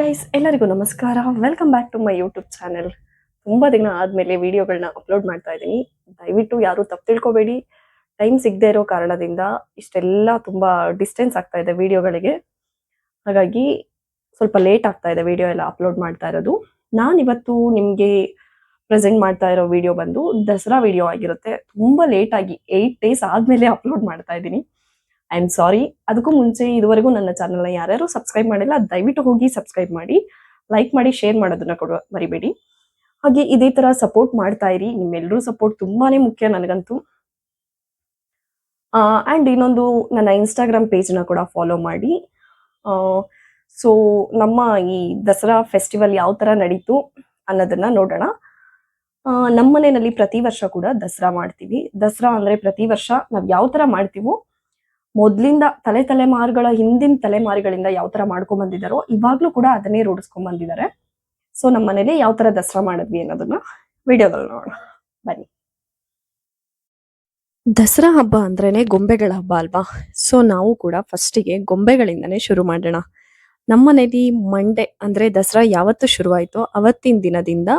Guys, ಎಲ್ಲರಿಗೂ ನಮಸ್ಕಾರ. Welcome back to my YouTube channel. ತುಂಬಾ ದಿನ ಆದ್ಮೇಲೆ ವಿಡಿಯೋಗಳನ್ನ ಅಪ್ಲೋಡ್ ಮಾಡ್ತಾ ಇದ್ದೀನಿ. ದಯವಿಟ್ಟು ಯಾರು ತಪ್ಪು ತಿಳ್ಕೊಬೇಡಿ. ಟೈಮ್ ಸಿಗದೆ ಇರೋ ಕಾರಣದಿಂದ ಇಷ್ಟೆಲ್ಲ ತುಂಬಾ ಡಿಸ್ಟೆನ್ಸ್ ಆಗ್ತಾ ಇದೆ ವಿಡಿಯೋಗಳಿಗೆ. ಹಾಗಾಗಿ ಸ್ವಲ್ಪ ಲೇಟ್ ಆಗ್ತಾ ಇದೆ ವಿಡಿಯೋ ಎಲ್ಲ ಅಪ್ಲೋಡ್ ಮಾಡ್ತಾ ಇರೋದು. ನಾನಿವತ್ತು ನಿಮಗೆ ಪ್ರೆಸೆಂಟ್ ಮಾಡ್ತಾ ಇರೋ ವಿಡಿಯೋ ಬಂದು ದಸರಾ ವಿಡಿಯೋ ಆಗಿರುತ್ತೆ. ತುಂಬಾ ಲೇಟ್ ಆಗಿ 8 ಡೇಸ್ ಆದ್ಮೇಲೆ ಅಪ್ಲೋಡ್ ಮಾಡ್ತಾ ಇದ್ದೀನಿ. I am sorry. ಅದಕ್ಕೂ ಮುಂಚೆ ಇದುವರೆಗೂ ನನ್ನ ಚಾನಲ್ನ ಯಾರ್ಯಾರು ಸಬ್ಸ್ಕ್ರೈಬ್ ಮಾಡಿಲ್ಲ ದಯವಿಟ್ಟು ಹೋಗಿ ಸಬ್ಸ್ಕ್ರೈಬ್ ಮಾಡಿ, ಲೈಕ್ ಮಾಡಿ, ಶೇರ್ ಮಾಡೋದನ್ನ ಕೂಡ ಮರಿಬೇಡಿ. ಹಾಗೆ ಇದೇ ತರ ಸಪೋರ್ಟ್ ಮಾಡ್ತಾ ಇರಿ. ನಿಮ್ಮೆಲ್ಲರೂ ಸಪೋರ್ಟ್ ತುಂಬಾನೇ ಮುಖ್ಯ ನನಗಂತೂ. ಆ್ಯಂಡ್ ಇನ್ನೊಂದು, ನನ್ನ ಇನ್ಸ್ಟಾಗ್ರಾಮ್ ಪೇಜ್ನ ಕೂಡ ಫಾಲೋ ಮಾಡಿ. ಸೊ ನಮ್ಮ ಈ ದಸರಾ ಫೆಸ್ಟಿವಲ್ ಯಾವ ಥರ ನಡೀತು ಅನ್ನೋದನ್ನ ನೋಡೋಣ. ನಮ್ಮ ಮನೆಯಲ್ಲಿ ಪ್ರತಿ ವರ್ಷ ಕೂಡ ದಸರಾ ಮಾಡ್ತೀವಿ. ದಸರಾ ಅಂದರೆ ಪ್ರತಿ ವರ್ಷ ನಾವು ಯಾವ ಥರ ಮಾಡ್ತೀವೋ ಮೊದಲಿಂದ ತಲೆಮಾರುಗಳ ಹಿಂದಿನ ತಲೆಮಾರುಗಳಿಂದ ಯಾವ ಥರ ಮಾಡ್ಕೊಂಡ್ ಬಂದಿದ್ದಾರೋ ಇವಾಗಲೂ ಕೂಡ ಅದನ್ನೇ ರೂಢಿಸ್ಕೊಂಡ್ ಬಂದಿದ್ದಾರೆ. ಸೊ ನಮ್ಮ ಮನೇಲಿ ಯಾವ ಥರ ದಸರಾ ಮಾಡಿದ್ವಿ ಅನ್ನೋದನ್ನ ವಿಡಿಯೋದಲ್ಲಿ ನೋಡೋಣ ಬನ್ನಿ. ದಸರಾ ಹಬ್ಬ ಅಂದ್ರೇನೆ ಗೊಂಬೆಗಳ ಹಬ್ಬ ಅಲ್ವಾ? ಸೊ ನಾವು ಕೂಡ ಫಸ್ಟಿಗೆ ಗೊಂಬೆಗಳಿಂದನೇ ಶುರು ಮಾಡೋಣ. ನಮ್ಮ ಮನೇಲಿ ಮಂಡೇ ಅಂದ್ರೆ ದಸರಾ ಯಾವತ್ತು ಶುರುವಾಯ್ತೋ ಅವತ್ತಿನ ದಿನದಿಂದ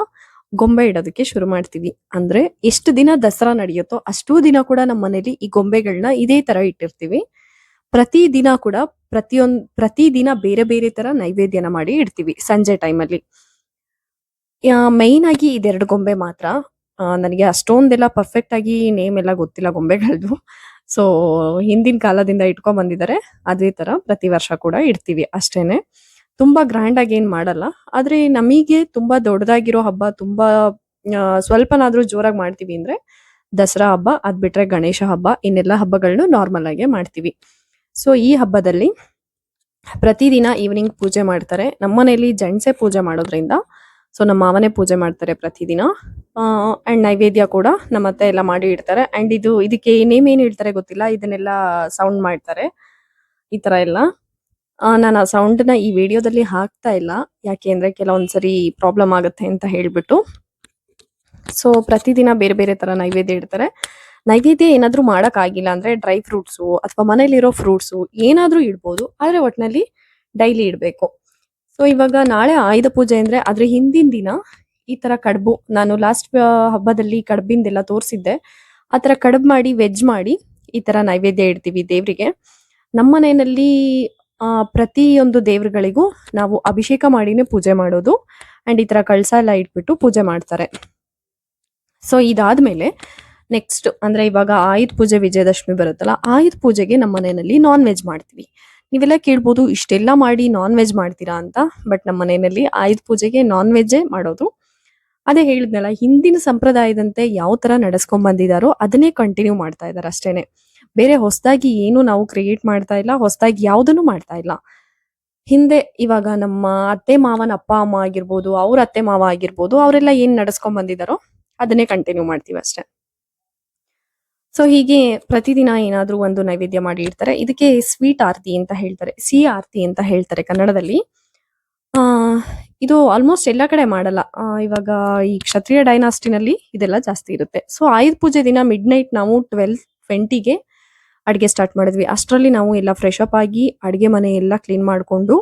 ಗೊಂಬೆ ಇಡೋದಕ್ಕೆ ಶುರು ಮಾಡ್ತೀವಿ. ಅಂದ್ರೆ ಎಷ್ಟು ದಿನ ದಸರಾ ನಡೆಯುತ್ತೋ ಅಷ್ಟೂ ದಿನ ಕೂಡ ನಮ್ಮ ಮನೇಲಿ ಈ ಗೊಂಬೆಗಳನ್ನ ಇದೇ ತರ ಇಟ್ಟಿರ್ತೀವಿ. ಪ್ರತಿ ದಿನ ಕೂಡ ಪ್ರತಿ ದಿನ ಬೇರೆ ಬೇರೆ ತರ ನೈವೇದ್ಯನ ಮಾಡಿ ಇಡ್ತೀವಿ ಸಂಜೆ ಟೈಮಲ್ಲಿ. ಮೈನ್ ಆಗಿ ಇದೆರಡು ಗೊಂಬೆ ಮಾತ್ರ. ನನಗೆ ಅಷ್ಟೊಂದೆಲ್ಲ ಪರ್ಫೆಕ್ಟ್ ಆಗಿ ನೇಮ್ ಎಲ್ಲ ಗೊತ್ತಿಲ್ಲ ಗೊಂಬೆಗಳದ್ದು. ಸೊ ಹಿಂದಿನ ಕಾಲದಿಂದ ಇಟ್ಕೊಂಡ್ ಬಂದಿದ್ದಾರೆ. ಅದೇ ತರ ಪ್ರತಿ ವರ್ಷ ಕೂಡ ಇಡ್ತೀವಿ ಅಷ್ಟೇನೆ. ತುಂಬಾ ಗ್ರ್ಯಾಂಡ್ ಆಗಿ ಏನ್ ಮಾಡಲ್ಲ. ಆದ್ರೆ ನಮಗೆ ತುಂಬಾ ದೊಡ್ಡದಾಗಿರೋ ಹಬ್ಬ, ತುಂಬಾ ಸ್ವಲ್ಪನಾದ್ರೂ ಜೋರಾಗಿ ಮಾಡ್ತೀವಿ ಅಂದ್ರೆ ದಸರಾ ಹಬ್ಬ. ಅದ್ ಬಿಟ್ರೆ ಗಣೇಶ ಹಬ್ಬ, ಇನ್ನೆಲ್ಲ ಹಬ್ಬಗಳನ್ನ ನಾರ್ಮಲ್ ಆಗಿ ಮಾಡ್ತೀವಿ. ಸೊ ಈ ಹಬ್ಬದಲ್ಲಿ ಪ್ರತಿದಿನ ಈವ್ನಿಂಗ್ ಪೂಜೆ ಮಾಡ್ತಾರೆ. ನಮ್ಮನೇಲಿ ಜೆಂಟ್ಸೇ ಪೂಜೆ ಮಾಡೋದ್ರಿಂದ ಸೊ ನಮ್ಮ ಮಾವನೇ ಪೂಜೆ ಮಾಡ್ತಾರೆ ಪ್ರತಿದಿನ. ಅಂಡ್ ನೈವೇದ್ಯ ಕೂಡ ನಮ್ಮ ಅತ್ತೆ ಎಲ್ಲ ಮಾಡಿ ಇಡ್ತಾರೆ. ಅಂಡ್ ಇದಕ್ಕೆ ನೇಮ್ ಏನ್ ಹೇಳ್ತಾರೆ ಗೊತ್ತಿಲ್ಲ, ಇದನ್ನೆಲ್ಲ ಸೌಂಡ್ ಮಾಡ್ತಾರೆ ಈ ತರ ಎಲ್ಲ. ನಾನು ಆ ಸೌಂಡ್ ನ ಈ ವಿಡಿಯೋದಲ್ಲಿ ಹಾಕ್ತಾ ಇಲ್ಲ, ಯಾಕೆ ಅಂದ್ರೆ ಕೆಲವೊಂದ್ಸರಿ ಪ್ರಾಬ್ಲಮ್ ಆಗುತ್ತೆ ಅಂತ ಹೇಳ್ಬಿಟ್ಟು. ಸೊ ಪ್ರತಿದಿನ ಬೇರೆ ಬೇರೆ ತರ ನೈವೇದ್ಯ ಇಡ್ತಾರೆ. ನೈವೇದ್ಯ ಏನಾದ್ರೂ ಮಾಡಕ್ ಆಗಿಲ್ಲ ಅಂದ್ರೆ ಡ್ರೈ ಫ್ರೂಟ್ಸು ಅಥವಾ ಮನೇಲಿರೋ ಫ್ರೂಟ್ಸು ಏನಾದ್ರೂ ಇಡ್ಬೋದು. ಆದ್ರೆ ಒಟ್ನಲ್ಲಿ ಡೈಲಿ ಇಡ್ಬೇಕು. ಸೊ ಇವಾಗ ನಾಳೆ ಆಯುಧ ಪೂಜೆ ಅಂದ್ರೆ ಅದ್ರ ಹಿಂದಿನ ದಿನ ಈ ತರ ಕಡುಬು, ನಾನು ಲಾಸ್ಟ್ ಹಬ್ಬದಲ್ಲಿ ಕಡುಬಿಂದೆಲ್ಲ ತೋರಿಸಿದ್ದೆ. ಆ ತರ ಕಡುಬು ಮಾಡಿ ವೆಜ್ ಮಾಡಿ ಈ ತರ ನೈವೇದ್ಯ ಇಡ್ತೀವಿ ದೇವ್ರಿಗೆ. ನಮ್ಮ ಮನೆಯಲ್ಲಿ ಪ್ರತಿಯೊಂದು ದೇವ್ರುಗಳಿಗೂ ನಾವು ಅಭಿಷೇಕ ಮಾಡಿನೇ ಪೂಜೆ ಮಾಡೋದು. ಅಂಡ್ ಈ ತರ ಕಳಸ ಎಲ್ಲ ಇಟ್ಬಿಟ್ಟು ಪೂಜೆ ಮಾಡ್ತಾರೆ. ಸೊ ಇದಾದ್ಮೇಲೆ ನೆಕ್ಸ್ಟ್ ಅಂದ್ರೆ ಇವಾಗ ಆಯುಧ ಪೂಜೆ, ವಿಜಯದಶಮಿ ಬರುತ್ತಲ್ಲ, ಆಯುಧ ಪೂಜೆಗೆ ನಮ್ಮ ಮನೆಯಲ್ಲಿ ನಾನ್ ವೆಜ್ ಮಾಡ್ತೀವಿ. ನೀವೆಲ್ಲ ಕೇಳ್ಬೋದು ಇಷ್ಟೆಲ್ಲ ಮಾಡಿ ನಾನ್ ವೆಜ್ ಮಾಡ್ತೀರಾ ಅಂತ. ಬಟ್ ನಮ್ಮ ಮನೆಯಲ್ಲಿ ಆಯುಧ ಪೂಜೆಗೆ ನಾನ್ ವೆಜ್ಜೇ ಮಾಡೋದು. ಅದೇ ಹೇಳಿದ್ನಲ್ಲ, ಹಿಂದಿನ ಸಂಪ್ರದಾಯದಂತೆ ಯಾವ ತರ ನಡೆಸ್ಕೊಂಡ್ ಬಂದಿದಾರೋ ಅದನ್ನೇ ಕಂಟಿನ್ಯೂ ಮಾಡ್ತಾ ಇದಾರೆ ಅಷ್ಟೇನೆ. ಬೇರೆ ಹೊಸದಾಗಿ ಏನು ನಾವು ಕ್ರಿಯೇಟ್ ಮಾಡ್ತಾ ಇಲ್ಲ, ಹೊಸದಾಗಿ ಯಾವ್ದನ್ನು ಮಾಡ್ತಾ ಇಲ್ಲ. ಹಿಂದೆ ಇವಾಗ ನಮ್ಮ ಅತ್ತೆ ಮಾವನ ಅಪ್ಪ ಅಮ್ಮ ಆಗಿರ್ಬೋದು, ಅವ್ರ ಅತ್ತೆ ಮಾವ ಆಗಿರ್ಬೋದು, ಅವರೆಲ್ಲ ಏನ್ ನಡೆಸ್ಕೊಂಡ್ ಬಂದಿದಾರೋ ಅದನ್ನೇ ಕಂಟಿನ್ಯೂ ಮಾಡ್ತೀವಿ ಅಷ್ಟೇ. ಸೊ ಹೀಗೆ ಪ್ರತಿದಿನ ಏನಾದ್ರೂ ಒಂದು ನೈವೇದ್ಯ ಮಾಡಿ ಇಡ್ತಾರೆ. ಇದಕ್ಕೆ ಸ್ವೀಟ್ ಆರತಿ ಅಂತ ಹೇಳ್ತಾರೆ, ಸಿಹಿ ಆರತಿ ಅಂತ ಹೇಳ್ತಾರೆ ಕನ್ನಡದಲ್ಲಿ. ಇದು ಆಲ್ಮೋಸ್ಟ್ ಎಲ್ಲ ಕಡೆ ಮಾಡಲ್ಲ. ಇವಾಗ ಈ ಕ್ಷತ್ರಿಯ ಡೈನಾಸ್ಟಿನಲ್ಲಿ ಇದೆಲ್ಲ ಜಾಸ್ತಿ ಇರುತ್ತೆ. ಸೊ ಆಯುಧ ಪೂಜೆ ದಿನ ಮಿಡ್ ನೈಟ್ ನಾವು 12:20ಗೆ ಅಡಿಗೆ ಸ್ಟಾರ್ಟ್ ಮಾಡಿದ್ವಿ. ಅಷ್ಟರಲ್ಲಿ ನಾವು ಎಲ್ಲ ಫ್ರೆಶ್ ಅಪ್ ಆಗಿ ಅಡಿಗೆ ಮನೆ ಎಲ್ಲ ಕ್ಲೀನ್ ಮಾಡ್ಕೊಂಡು,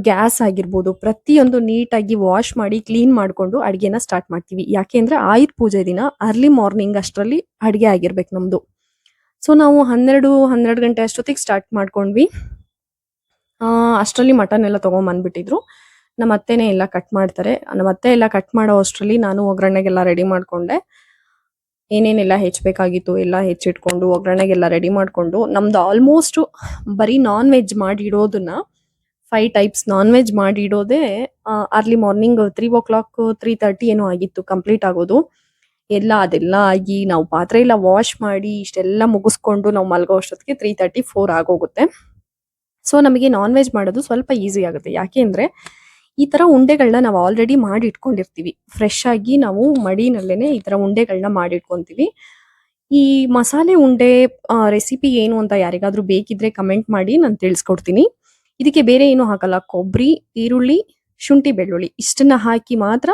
ಗ್ಯಾಸ್ ಆಗಿರ್ಬೋದು ಪ್ರತಿಯೊಂದು ನೀಟಾಗಿ ವಾಶ್ ಮಾಡಿ ಕ್ಲೀನ್ ಮಾಡ್ಕೊಂಡು ಅಡಿಗೆನ ಸ್ಟಾರ್ಟ್ ಮಾಡ್ತೀವಿ. ಯಾಕೆ ಅಂದ್ರೆ ಆಯುಧ ಪೂಜೆ ದಿನ ಅರ್ಲಿ ಮಾರ್ನಿಂಗ್ ಅಷ್ಟರಲ್ಲಿ ಅಡಿಗೆ ಆಗಿರ್ಬೇಕು ನಮ್ದು. ಸೊ ನಾವು 12 ಗಂಟೆ ಅಷ್ಟೊತ್ತಿಗೆ ಸ್ಟಾರ್ಟ್ ಮಾಡ್ಕೊಂಡ್ವಿ. ಅಷ್ಟರಲ್ಲಿ ಮಟನ್ ಎಲ್ಲ ತಗೊಂಡ್ ಬಂದ್ಬಿಟ್ಟಿದ್ರು. ನಮ್ಮ ಅತ್ತೆನೇ ಎಲ್ಲ ಕಟ್ ಮಾಡ್ತಾರೆ. ನಮ್ಮ ಅತ್ತೆ ಎಲ್ಲ ಕಟ್ ಮಾಡೋ ಅಷ್ಟರಲ್ಲಿ ನಾನು ಒಗ್ಗರಣೆಗೆಲ್ಲ ರೆಡಿ ಮಾಡ್ಕೊಂಡೆ. ಏನೇನೆಲ್ಲ ಹೆಚ್ಚಬೇಕಾಗಿತ್ತು ಎಲ್ಲ ಹೆಚ್ಚಿಟ್ಕೊಂಡು ಒಗ್ಗರಣೆಗೆಲ್ಲ ರೆಡಿ ಮಾಡ್ಕೊಂಡು, ನಮ್ದು ಆಲ್ಮೋಸ್ಟ್ ಬರೀ ನಾನ್ ವೆಜ್ ಮಾಡಿ ಇಡೋದನ್ನ 5 ಟೈಪ್ಸ್ ನಾನ್ ವೆಜ್ ಮಾಡಿ ಇಡೋದೇ ಅರ್ಲಿ ಮಾರ್ನಿಂಗ್ 3:00 3:30 ಏನೋ ಆಗಿತ್ತು ಕಂಪ್ಲೀಟ್ ಆಗೋದು. ಅದೆಲ್ಲ ಆಗಿ ನಾವು ಪಾತ್ರೆ ಎಲ್ಲ ವಾಶ್ ಮಾಡಿ ಇಷ್ಟೆಲ್ಲ ಮುಗಿಸ್ಕೊಂಡು ನಾವು ಮಲ್ಗೋ ಅಷ್ಟೊತ್ತಿಗೆ 3:30 4 ಆಗೋಗುತ್ತೆ. ಸೊ ನಮಗೆ ನಾನ್ ವೆಜ್ ಮಾಡೋದು ಸ್ವಲ್ಪ ಈಸಿ ಆಗುತ್ತೆ. ಯಾಕೆ ಅಂದ್ರೆ ಈ ತರ ಉಂಡೆಗಳನ್ನ ನಾವು ಆಲ್ರೆಡಿ ಮಾಡಿ ಇಟ್ಕೊಂಡಿರ್ತೀವಿ. ಫ್ರೆಶ್ ಆಗಿ ನಾವು ಮಡಿನಲ್ಲೇನೆ ಈ ತರ ಉಂಡೆಗಳನ್ನ ಮಾಡಿ ಇಟ್ಕೊಂತೀವಿ. ಈ ಮಸಾಲೆ ಉಂಡೆ ರೆಸಿಪಿ ಏನು ಅಂತ ಯಾರಿಗಾದ್ರೂ ಬೇಕಿದ್ರೆ ಕಮೆಂಟ್ ಮಾಡಿ, ನಾನು ತಿಳಿಸ್ಕೊಡ್ತೀನಿ. ಇದಕ್ಕೆ ಬೇರೆ ಏನು ಹಾಕಲ್ಲ. ಕೊಬ್ಬರಿ, ಈರುಳ್ಳಿ, ಶುಂಠಿ, ಬೆಳ್ಳುಳ್ಳಿ ಇಷ್ಟನ್ನ ಹಾಕಿ ಮಾತ್ರ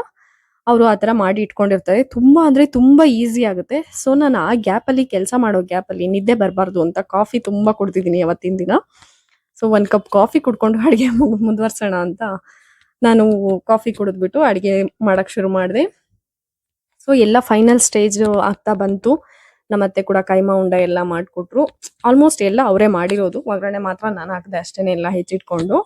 ಅವರು ಆ ತರ ಮಾಡಿ ಇಟ್ಕೊಂಡಿರ್ತಾರೆ. ತುಂಬಾ ಅಂದ್ರೆ ತುಂಬಾ ಈಸಿ ಆಗುತ್ತೆ. ಸೊ ನಾನು ಆ ಗ್ಯಾಪ್ ಅಲ್ಲಿ, ಕೆಲಸ ಮಾಡೋ ಗ್ಯಾಪ್ ಅಲ್ಲಿ ನಿದ್ದೆ ಬರಬಾರ್ದು ಅಂತ ಕಾಫಿ ತುಂಬಾ ಕುಡ್ತಿದ್ದೀನಿ ಅವತ್ತಿನ ದಿನ. ಸೊ 1 ಕಪ್ ಕಾಫಿ ಕುಡ್ಕೊಂಡು ಅಡುಗೆ ಮುಂದುವರ್ಸೋಣ ಅಂತ ನಾನು ಕಾಫಿ ಕುಡಿದ್ಬಿಟ್ಟು ಅಡುಗೆ ಮಾಡಕ್ಕೆ ಶುರು ಮಾಡಿದೆ. ಸೊ ಎಲ್ಲ ಫೈನಲ್ ಸ್ಟೇಜ್ ಆಗ್ತಾ ಬಂತು. ನಮ್ಮತ್ತೆ ಕೂಡ ಕೈಮಾ ಉಂಡ ಎಲ್ಲ ಮಾಡಿಕೊಟ್ರು. ಆಲ್ಮೋಸ್ಟ್ ಎಲ್ಲ ಅವರೇ ಮಾಡಿರೋದು. ಒಗ್ಗರಣೆ ಮಾತ್ರ ನಾನು ಹಾಕಿದೆ ಅಷ್ಟೇನೆ, ಎಲ್ಲ ಹೆಚ್ಚಿಟ್ಕೊಂಡು.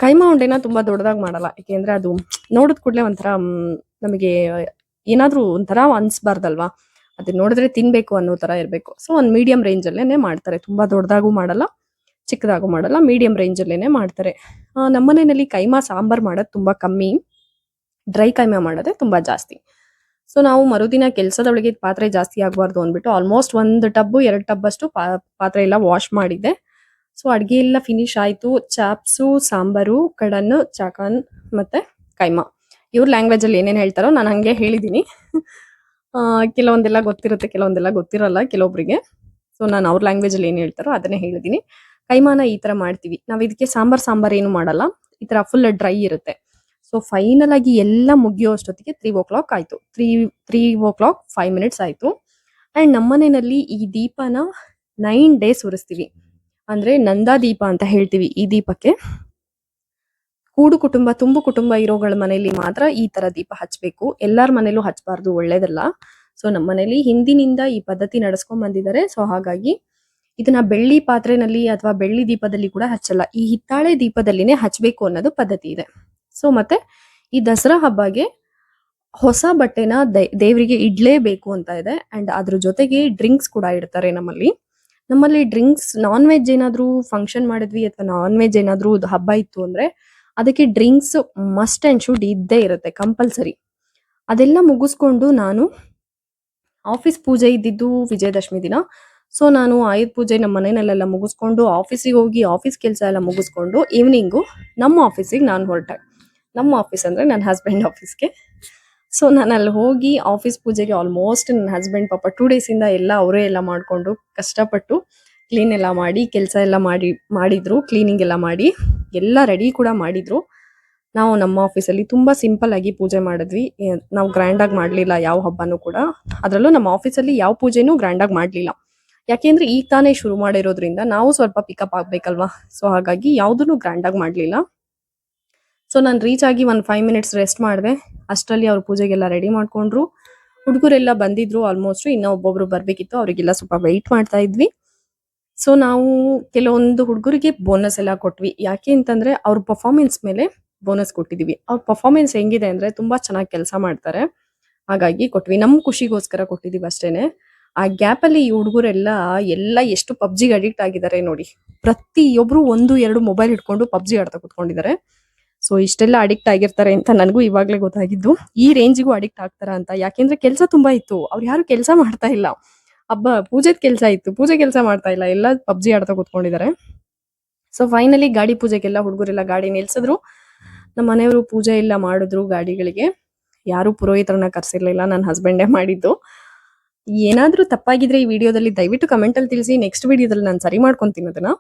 ಕೈಮಾ ಉಂಡೆನ ತುಂಬಾ ದೊಡ್ಡದಾಗಿ ಮಾಡಲ್ಲ. ಯಾಕೆಂದ್ರೆ ಅದು ನೋಡಿದ ಕೂಡಲೇ ಒಂಥರ ನಮಗೆ ಏನಾದ್ರೂ ಒಂಥರ ಅನ್ಸ್ಬಾರ್ದಲ್ವಾ, ಅದನ್ನ ನೋಡಿದ್ರೆ ತಿನ್ಬೇಕು ಅನ್ನೋ ತರ ಇರಬೇಕು. ಸೊ ಒಂದು ಮೀಡಿಯಂ ರೇಂಜ್ ಅಲ್ಲೇನೆ ಮಾಡ್ತಾರೆ. ತುಂಬಾ ದೊಡ್ಡದಾಗೂ ಮಾಡಲ್ಲ, ಚಿಕ್ಕದಾಗೂ ಮಾಡಲ್ಲ, ಮೀಡಿಯಂ ರೇಂಜ್ ಅಲ್ಲೇನೆ ಮಾಡ್ತಾರೆ. ನಮ್ಮನೆಯಲ್ಲಿ ಕೈಮಾ ಸಾಂಬಾರ್ ಮಾಡೋದು ತುಂಬಾ ಕಮ್ಮಿ, ಡ್ರೈ ಕೈಮಾ ಮಾಡೋದೇ ತುಂಬಾ ಜಾಸ್ತಿ. ಸೊ ನಾವು ಮರುದಿನ ಕೆಲಸದೊಳಗೆ ಪಾತ್ರೆ ಜಾಸ್ತಿ ಆಗಬಾರ್ದು ಅಂದ್ಬಿಟ್ಟು ಆಲ್ಮೋಸ್ಟ್ 1 ಟಬ್ಬು 2 ಟಬ್ ಅಷ್ಟು ಪಾತ್ರೆ ಎಲ್ಲ ವಾಶ್ ಮಾಡಿದ್ದೆ. ಸೊ ಅಡುಗೆ ಎಲ್ಲ ಫಿನಿಶ್ ಆಯ್ತು. ಚಾಪ್ಸು, ಸಾಂಬಾರು, ಕಡನ್ನು, ಚಾಕನ್ ಮತ್ತೆ ಕೈಮಾ. ಇವ್ರ ಲ್ಯಾಂಗ್ವೇಜ್ ಅಲ್ಲಿ ಏನೇನು ಹೇಳ್ತಾರೋ ನಾನು ಹಂಗೆ ಹೇಳಿದ್ದೀನಿ. ಕೆಲವೊಂದೆಲ್ಲ ಗೊತ್ತಿರುತ್ತೆ, ಕೆಲವೊಂದೆಲ್ಲ ಗೊತ್ತಿರಲ್ಲ ಕೆಲವೊಬ್ರಿಗೆ. ಸೊ ನಾನು ಅವ್ರ ಲ್ಯಾಂಗ್ವೇಜ್ ಅಲ್ಲಿ ಏನು ಹೇಳ್ತಾರೋ ಅದನ್ನೇ ಹೇಳಿದ್ದೀನಿ. ಕೈಮಾನ ಈ ತರ ಮಾಡ್ತೀವಿ ನಾವು. ಇದಕ್ಕೆ ಸಾಂಬಾರ್ ಏನು ಮಾಡಲ್ಲ, ಈ ತರ ಫುಲ್ ಡ್ರೈ ಇರುತ್ತೆ. ಸೊ ಫೈನಲ್ ಆಗಿ ಎಲ್ಲ ಮುಗಿಯೋ ಅಷ್ಟೊತ್ತಿಗೆ 3 o'clock ಆಯ್ತು. 3 o'clock 5 minutes ಆಯ್ತು. ಅಂಡ್ ನಮ್ಮನೆಯಲ್ಲಿ ಈ ದೀಪನ 9 days ಉರಿಸ್ತೀವಿ. ಅಂದ್ರೆ ನಂದಾ ದೀಪ ಅಂತ ಹೇಳ್ತೀವಿ ಈ ದೀಪಕ್ಕೆ. ಕೂಡು ಕುಟುಂಬ, ತುಂಬು ಕುಟುಂಬ ಇರೋಗಳ ಮನೆಯಲ್ಲಿ ಮಾತ್ರ ಈ ತರ ದೀಪ ಹಚ್ಬೇಕು. ಎಲ್ಲಾರ ಮನೇಲೂ ಹಚ್ಬಾರ್ದು, ಒಳ್ಳೇದಲ್ಲ. ಸೊ ನಮ್ಮ ಮನೇಲಿ ಹಿಂದಿನಿಂದ ಈ ಪದ್ಧತಿ ನಡೆಸ್ಕೊಂಡ್ ಬಂದಿದ್ದಾರೆ. ಸೊ ಹಾಗಾಗಿ ಇದನ್ನ ಬೆಳ್ಳಿ ಪಾತ್ರೆನಲ್ಲಿ ಅಥವಾ ಬೆಳ್ಳಿ ದೀಪದಲ್ಲಿ ಕೂಡ ಹಚ್ಚಲ್ಲ, ಈ ಹಿತ್ತಾಳೆ ದೀಪದಲ್ಲಿನೇ ಹಚ್ಬೇಕು ಅನ್ನೋದು ಪದ್ಧತಿ ಇದೆ. ಸೊ ಮತ್ತೆ ಈ ದಸರಾ ಹಬ್ಬಗೆ ಹೊಸ ಬಟ್ಟೆನ ದೇವರಿಗೆ ಇಡ್ಲೇಬೇಕು ಅಂತ ಇದೆ. ಅಂಡ್ ಅದ್ರ ಜೊತೆಗೆ ಡ್ರಿಂಕ್ಸ್ ಕೂಡ ಇಡ್ತಾರೆ ನಮ್ಮಲ್ಲಿ ಡ್ರಿಂಕ್ಸ್. ನಾನ್ ವೆಜ್ ಏನಾದ್ರೂ ಫಂಕ್ಷನ್ ಮಾಡಿದ್ವಿ ಅಥವಾ ನಾನ್ ವೆಜ್ ಏನಾದ್ರೂ ಹಬ್ಬ ಇತ್ತು ಅಂದ್ರೆ ಅದಕ್ಕೆ ಡ್ರಿಂಕ್ಸ್ ಮಸ್ಟ್ ಅಂಡ್ ಶುಡ್ ಇದ್ದೇ ಇರುತ್ತೆ, ಕಂಪಲ್ಸರಿ. ಅದೆಲ್ಲ ಮುಗಿಸ್ಕೊಂಡು ನಾನು ಆಫೀಸ್ ಪೂಜೆ ಇದ್ದಿದ್ದು ವಿಜಯದಶಮಿ ದಿನ. ಸೊ ನಾನು ಆಯುಧ ಪೂಜೆ ನಮ್ಮ ಮನೆಯಲ್ಲೆಲ್ಲ ಮುಗಿಸ್ಕೊಂಡು ಆಫೀಸಿಗೆ ಹೋಗಿ ಆಫೀಸ್ ಕೆಲಸ ಎಲ್ಲ ಮುಗಿಸ್ಕೊಂಡು ಈವ್ನಿಂಗು ನಮ್ಮ ಆಫೀಸಿಗೆ ನಾನು ಹೊರಟೆ. ನಮ್ಮ ಆಫೀಸ್ ಅಂದ್ರೆ ನನ್ನ ಹಸ್ಬೆಂಡ್ ಆಫೀಸ್ಗೆ. ಸೊ ನಾನು ಅಲ್ಲಿ ಹೋಗಿ ಆಫೀಸ್ ಪೂಜೆಗೆ ಆಲ್ಮೋಸ್ಟ್ ನನ್ನ ಹಸ್ಬೆಂಡ್ ಪಾಪ 2 days ಇಂದ ಎಲ್ಲ ಅವರೇ ಎಲ್ಲ ಮಾಡಿಕೊಂಡು ಕಷ್ಟಪಟ್ಟು ಕ್ಲೀನ್ ಎಲ್ಲ ಮಾಡಿ ಕೆಲಸ ಎಲ್ಲ ಮಾಡಿದ್ರು. ಕ್ಲೀನಿಂಗ್ ಎಲ್ಲ ಮಾಡಿ ಎಲ್ಲ ರೆಡಿ ಕೂಡ ಮಾಡಿದ್ರು. ನಾವು ನಮ್ಮ ಆಫೀಸಲ್ಲಿ ತುಂಬಾ ಸಿಂಪಲ್ ಆಗಿ ಪೂಜೆ ಮಾಡಿದ್ವಿ. ನಾವು ಗ್ರ್ಯಾಂಡ್ ಆಗಿ ಮಾಡ್ಲಿಲ್ಲ ಯಾವ ಹಬ್ಬನೂ ಕೂಡ. ಅದರಲ್ಲೂ ನಮ್ಮ ಆಫೀಸಲ್ಲಿ ಯಾವ ಪೂಜೆನೂ ಗ್ರ್ಯಾಂಡ್ ಆಗಿ ಮಾಡ್ಲಿಲ್ಲ. ಯಾಕೆಂದ್ರೆ ಈಗ ತಾನೇ ಶುರು ಮಾಡಿರೋದ್ರಿಂದ ನಾವು ಸ್ವಲ್ಪ ಪಿಕಪ್ ಆಗ್ಬೇಕಲ್ವಾ. ಸೊ ಹಾಗಾಗಿ ಯಾವುದನ್ನು ಗ್ರ್ಯಾಂಡ್ ಆಗಿ ಮಾಡ್ಲಿಲ್ಲ. ಸೊ ನಾನು ರೀಚ್ ಆಗಿ 5 minutes ರೆಸ್ಟ್ ಮಾಡಿದೆ. ಅಷ್ಟರಲ್ಲಿ ಅವ್ರ ಪೂಜೆಗೆಲ್ಲ ರೆಡಿ ಮಾಡ್ಕೊಂಡ್ರು. ಹುಡುಗರೆಲ್ಲ ಬಂದಿದ್ರು ಆಲ್ಮೋಸ್ಟ್. ಇನ್ನ ಒಬ್ಬೊಬ್ರು ಬರ್ಬೇಕಿತ್ತು, ಅವರಿಗೆಲ್ಲ ಸ್ವಲ್ಪ ವೆಯ್ಟ್ ಮಾಡ್ತಾ ಇದ್ವಿ. ಸೊ ನಾವು ಕೆಲವೊಂದು ಹುಡುಗರಿಗೆ ಬೋನಸ್ ಎಲ್ಲ ಕೊಟ್ವಿ. ಯಾಕೆ ಅಂತಂದ್ರೆ ಅವ್ರ ಪರ್ಫಾರ್ಮೆನ್ಸ್ ಮೇಲೆ ಬೋನಸ್ ಕೊಟ್ಟಿದೀವಿ. ಅವ್ರ ಪರ್ಫಾರ್ಮೆನ್ಸ್ ಹೆಂಗಿದೆ ಅಂದ್ರೆ ತುಂಬಾ ಚೆನ್ನಾಗಿ ಕೆಲಸ ಮಾಡ್ತಾರೆ, ಹಾಗಾಗಿ ಕೊಟ್ವಿ. ನಮ್ ಖುಷಿಗೋಸ್ಕರ ಕೊಟ್ಟಿದೀವಿ ಅಷ್ಟೇನೆ. ಆ ಗ್ಯಾಪ್ ಅಲ್ಲಿ ಈ ಹುಡುಗರೆಲ್ಲ ಎಷ್ಟು ಪಬ್ಜಿಗೆ ಅಡಿಕ್ಟ್ ಆಗಿದ್ದಾರೆ ನೋಡಿ. ಪ್ರತಿಯೊಬ್ರು 1-2 ಮೊಬೈಲ್ ಇಟ್ಕೊಂಡು ಪಬ್ಜಿ ಆಡ್ತಾ ಕುತ್ಕೊಂಡಿದ್ದಾರೆ. ಸೊ ಇಷ್ಟೆಲ್ಲ ಅಡಿಕ್ಟ್ ಆಗಿರ್ತಾರೆ ಅಂತ ನನಗೂ ಇವಾಗ್ಲೇ ಗೊತ್ತಾಗಿದ್ದು. ಈ ರೇಂಜಿಗೂ ಅಡಿಕ್ಟ್ ಆಗ್ತಾರ ಅಂತ. ಯಾಕೆಂದ್ರೆ ಕೆಲಸ ತುಂಬಾ ಇತ್ತು, ಅವ್ರು ಯಾರು ಕೆಲಸ ಮಾಡ್ತಾ ಇಲ್ಲ. ಹಬ್ಬ ಪೂಜೆದ್ ಕೆಲಸ ಇತ್ತು, ಪೂಜೆ ಕೆಲಸ ಮಾಡ್ತಾ ಇಲ್ಲ, ಎಲ್ಲ ಪಬ್ಜಿ ಆಡ್ತಾ ಕುತ್ಕೊಂಡಿದ್ದಾರೆ. ಸೊ ಫೈನಲಿ ಗಾಡಿ ಪೂಜೆಗೆಲ್ಲ ಹುಡುಗರೆಲ್ಲ ಗಾಡಿ ನಿಲ್ಸಿದ್ರು. ನಮ್ಮ ಮನೆಯವರು ಪೂಜೆ ಎಲ್ಲ ಮಾಡಿದ್ರು ಗಾಡಿಗಳಿಗೆ. ಯಾರು ಪುರೋಹಿತರನ್ನ ಕರ್ಸಿರ್ಲಿಲ್ಲ, ನನ್ನ ಹಸ್ಬೆಂಡೇ ಮಾಡಿದ್ದು. ಏನಾದ್ರೂ ತಪ್ಪಾಗಿದ್ರೆ ಈ ವಿಡಿಯೋದಲ್ಲಿ ದಯವಿಟ್ಟು ಕಮೆಂಟ್ ಅಲ್ಲಿ ತಿಳಿಸಿ. ನೆಕ್ಸ್ಟ್ ವಿಡಿಯೋದಲ್ಲಿ ನಾನು ಸರಿ ಮಾಡ್ಕೊಂತೀನಿ ಅದನ್ನ.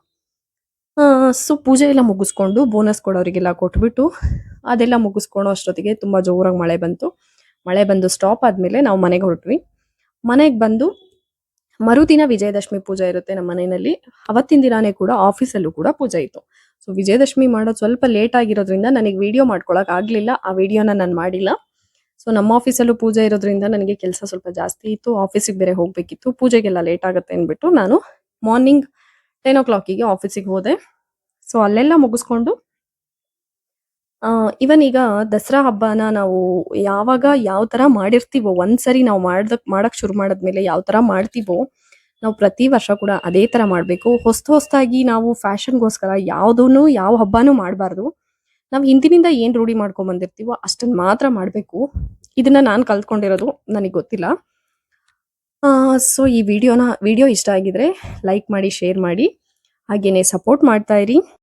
ಸೊ ಪೂಜೆ ಎಲ್ಲ ಮುಗಿಸ್ಕೊಂಡು ಬೋನಸ್ ಕೊಡೋರಿಗೆಲ್ಲ ಕೊಟ್ಬಿಟ್ಟು ಅದೆಲ್ಲ ಮುಗಿಸ್ಕೊಳ್ಳೋ ಅಷ್ಟೊತ್ತಿಗೆ ತುಂಬಾ ಜೋರಾಗಿ ಮಳೆ ಬಂದು ಸ್ಟಾಪ್ ಆದ್ಮೇಲೆ ನಾವು ಮನೆಗೆ ಹೊರಟ್ವಿ. ಮನೆಗೆ ಬಂದು ಮರುದಿನ ವಿಜಯದಶಮಿ ಪೂಜೆ ಇರುತ್ತೆ ನಮ್ಮ ಮನೆಯಲ್ಲಿ. ಅವತ್ತಿನ ದಿನಾನೇ ಕೂಡ ಆಫೀಸಲ್ಲೂ ಕೂಡ ಪೂಜೆ ಇತ್ತು. ಸೊ ವಿಜಯದಶಮಿ ಮಾಡೋದು ಸ್ವಲ್ಪ ಲೇಟ್ ಆಗಿರೋದ್ರಿಂದ ನನಗೆ ವಿಡಿಯೋ ಮಾಡ್ಕೊಳಕ್ ಆಗ್ಲಿಲ್ಲ. ಆ ವಿಡಿಯೋನ ನಾನು ಮಾಡಿಲ್ಲ. ಸೊ ನಮ್ಮ ಆಫೀಸಲ್ಲೂ ಪೂಜೆ ಇರೋದ್ರಿಂದ ನನಗೆ ಕೆಲಸ ಸ್ವಲ್ಪ ಜಾಸ್ತಿ ಇತ್ತು, ಆಫೀಸಿಗೆ ಬೇರೆ ಹೋಗ್ಬೇಕಿತ್ತು. ಪೂಜೆಗೆಲ್ಲ ಲೇಟ್ ಆಗುತ್ತೆ ಅಂದ್ಬಿಟ್ಟು ನಾನು ಮಾರ್ನಿಂಗ್ 10 o'clockಗೆ ಆಫೀಸಿಗೆ ಹೋದೆ. ಸೊ ಅಲ್ಲೆಲ್ಲ ಮುಗಿಸ್ಕೊಂಡು ಇವನ್ ಈಗ ದಸರಾ ಹಬ್ಬನ ನಾವು ಯಾವಾಗ ಯಾವ ತರ ಮಾಡಿರ್ತೀವೋ, ಒಂದ್ಸರಿ ನಾವು ಮಾಡಕ್ ಶುರು ಮಾಡದ್ಮೇಲೆ ಯಾವ ತರ ಮಾಡ್ತೀವೋ ನಾವು ಪ್ರತಿ ವರ್ಷ ಕೂಡ ಅದೇ ತರ ಮಾಡ್ಬೇಕು. ಹೊಸದಾಗಿ ನಾವು ಫ್ಯಾಷನ್ಗೋಸ್ಕರ ಯಾವ ಹಬ್ಬನೂ ಮಾಡಬಾರ್ದು. ನಾವು ಹಿಂದಿನಿಂದ ಏನ್ ರೂಢಿ ಮಾಡ್ಕೊಂಡ್ ಬಂದಿರ್ತೀವೋ ಅಷ್ಟನ್ನ ಮಾತ್ರ ಮಾಡ್ಬೇಕು. ಇದನ್ನ ನಾನು ಕಲ್ತ್ಕೊಂಡಿರೋದು, ನನಗೆ ಗೊತ್ತಿಲ್ಲ. ಸೊ ಈ ವಿಡಿಯೋ ಇಷ್ಟ ಆಗಿದ್ರೆ ಲೈಕ್ ಮಾಡಿ, ಶೇರ್ ಮಾಡಿ, ಹಾಗೇನೆ ಸಪೋರ್ಟ್ ಮಾಡ್ತಾ ಇರಿ.